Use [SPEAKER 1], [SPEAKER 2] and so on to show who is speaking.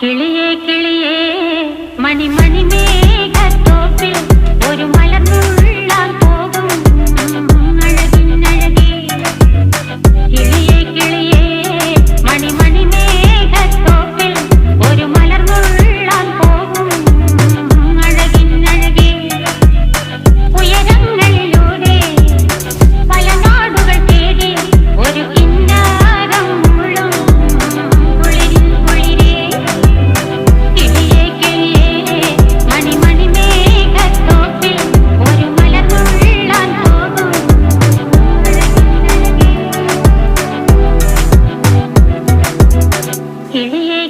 [SPEAKER 1] കിളിയേ കിളിയേ മണിമണി മേഘത്തോപ്പിൽ ഒരു മലർന്നുള്ളാൻ പോകും അഴകിനഴകേ. കിളിയേ കിളിയേ മണിമണി മേഘത്തോപ്പിൽ ഒരു മലർന്നുള്ളാൻ പോകും അഴകിനഴകേ. ഉയരങ്ങളിലൂടെ പല നാടുകൾ തേടി ഒരു കിന്നാരം മുഴും കുളിരിൻ കുളിരേ. കിളിയേ കിളിയേ മണിമണി മേഘത്തോപ്പിൽ ഒരു മലർന്നുള്ളാൻ പോകും അഴകിനഴകേ. കിളിയേ